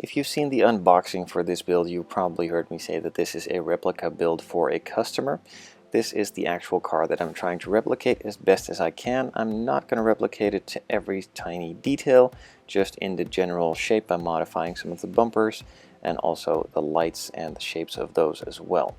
If you've seen the unboxing for this build, you probably heard me say that this is a replica build for a customer. This is the actual car that I'm trying to replicate as best as I can. I'm not going to replicate it to every tiny detail, just in the general shape. I'm modifying some of the bumpers and also the lights and the shapes of those as well.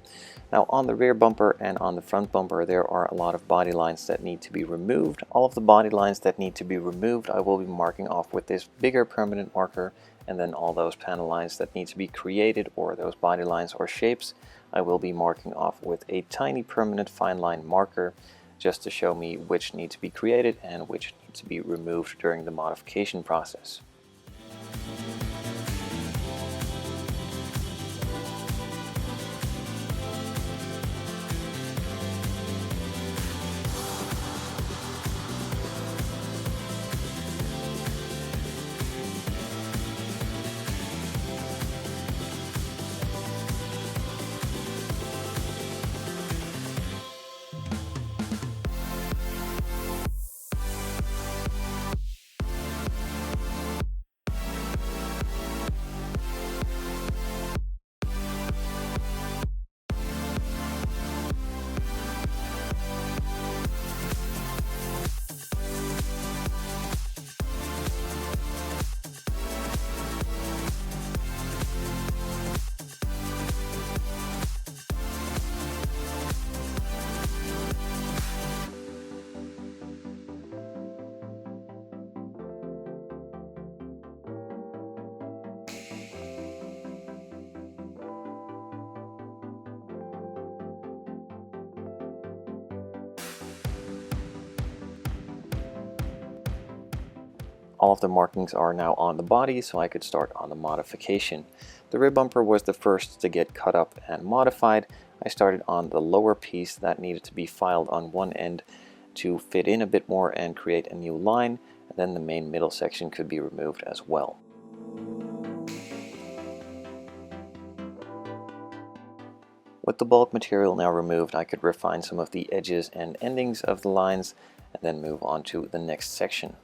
Now on the rear bumper and on the front bumper there are a lot of body lines that need to be removed. All of the body lines that need to be removed I will be marking off with this bigger permanent marker, and then all those panel lines that need to be created, or those body lines or shapes, I will be marking off with a tiny permanent fine line marker, just to show me which need to be created and which need to be removed during the modification process. All of the markings are now on the body, so I could start on the modification. The rear bumper was the first to get cut up and modified. I started on the lower piece that needed to be filed on one end to fit in a bit more and create a new line, and then the main middle section could be removed as well. With the bulk material now removed, I could refine some of the edges and endings of the lines and then move on to the next section.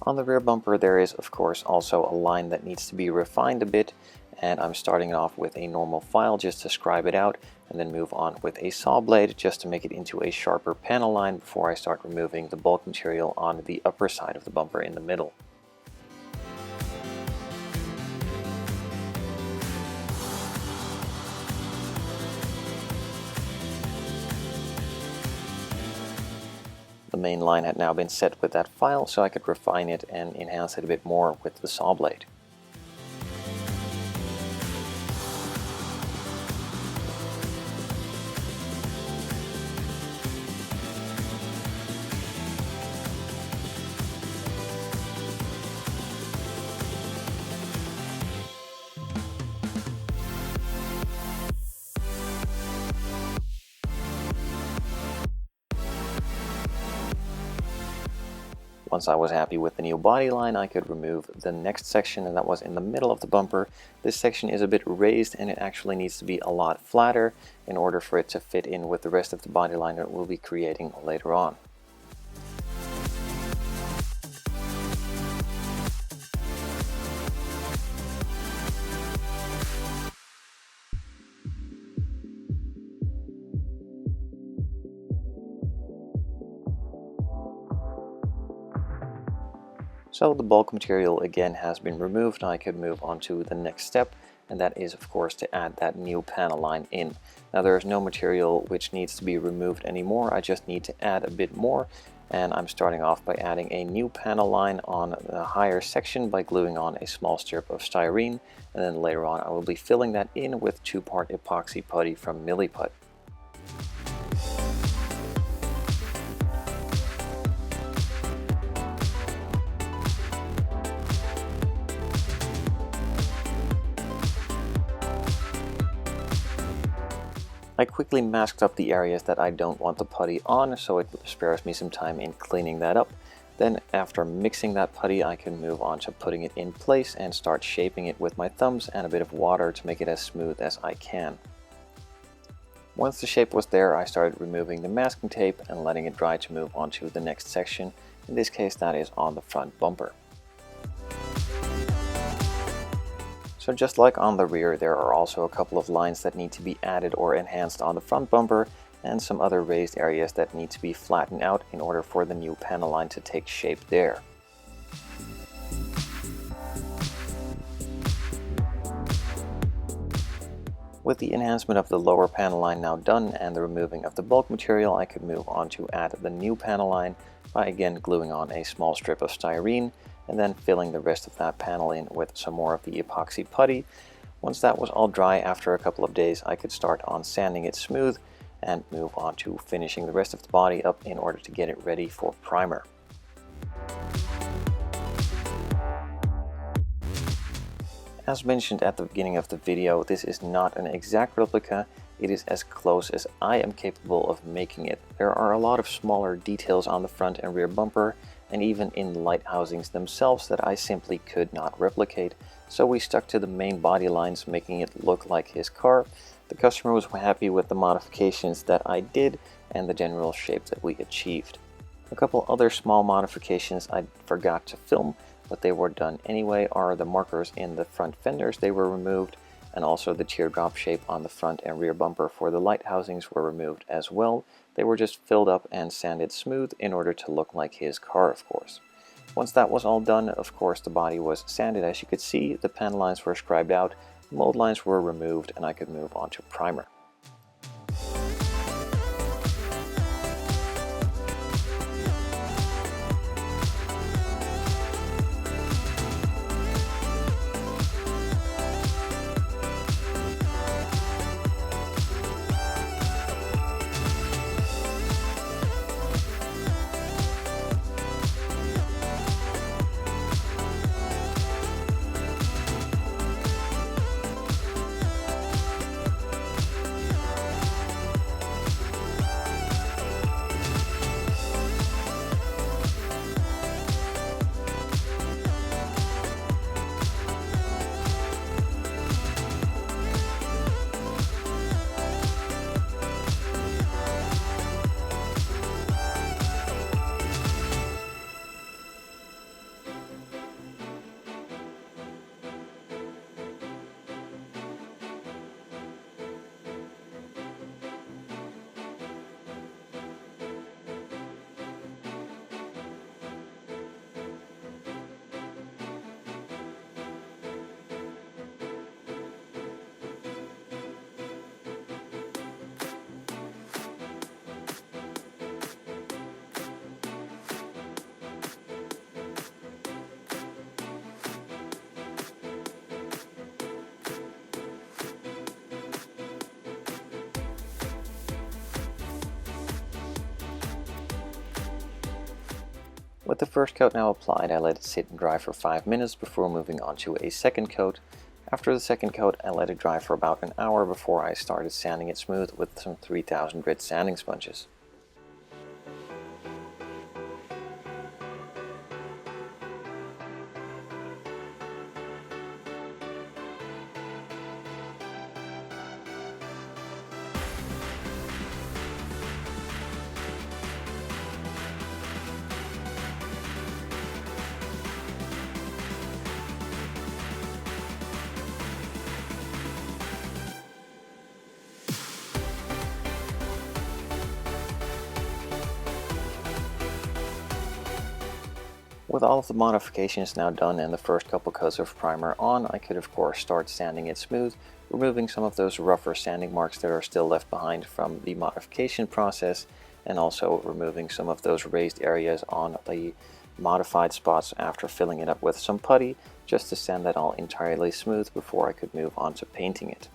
On the rear bumper there is of course also a line that needs to be refined a bit, and I'm starting off with a normal file just to scribe it out, and then move on with a saw blade just to make it into a sharper panel line before I start removing the bulk material on the upper side of the bumper in the middle. The main line had now been set with that file, so I could refine it and enhance it a bit more with the saw blade. Once I was happy with the new body line, I could remove the next section, and that was in the middle of the bumper. This section is a bit raised and it actually needs to be a lot flatter in order for it to fit in with the rest of the body line that we'll be creating later on. So the bulk material again has been removed. I could move on to the next step, and that is of course to add that new panel line in. Now there is no material which needs to be removed anymore, I just need to add a bit more, and I'm starting off by adding a new panel line on the higher section by gluing on a small strip of styrene, and then later on I will be filling that in with 2-part epoxy putty from Milliput. I quickly masked up the areas that I don't want the putty on, so it spares me some time in cleaning that up. Then after mixing that putty, I can move on to putting it in place and start shaping it with my thumbs and a bit of water to make it as smooth as I can. Once the shape was there, I started removing the masking tape and letting it dry to move on to the next section. In this case, that is on the front bumper. So just like on the rear, there are also a couple of lines that need to be added or enhanced on the front bumper, and some other raised areas that need to be flattened out in order for the new Panelline to take shape there. With the enhancement of the lower Panelline now done and the removing of the bulk material, I could move on to add the new Panelline by again gluing on a small strip of styrene and then filling the rest of that panel in with some more of the epoxy putty. Once that was all dry, after a couple of days, I could start on sanding it smooth and move on to finishing the rest of the body up in order to get it ready for primer. As mentioned at the beginning of the video, this is not an exact replica. It is as close as I am capable of making it. There are a lot of smaller details on the front and rear bumper, and even in the light housings themselves, that I simply could not replicate. So we stuck to the main body lines, making it look like his car. The customer was happy with the modifications that I did and the general shape that we achieved. A couple other small modifications I forgot to film, but they were done anyway, are the markers in the front fenders. They were removed, and also the teardrop shape on the front and rear bumper for the light housings were removed as well. They were just filled up and sanded smooth in order to look like his car, of course. Once that was all done, of course, the body was sanded. As you could see, the panel lines were scribed out, mold lines were removed, and I could move on to primer. With the first coat now applied, I let it sit and dry for 5 minutes before moving on to a second coat. After the second coat, I let it dry for about an hour before I started sanding it smooth with some 3000 grit sanding sponges. With all of the modifications now done and the first couple coats of primer on, I could of course start sanding it smooth, removing some of those rougher sanding marks that are still left behind from the modification process, and also removing some of those raised areas on the modified spots after filling it up with some putty, just to sand that all entirely smooth before I could move on to painting it.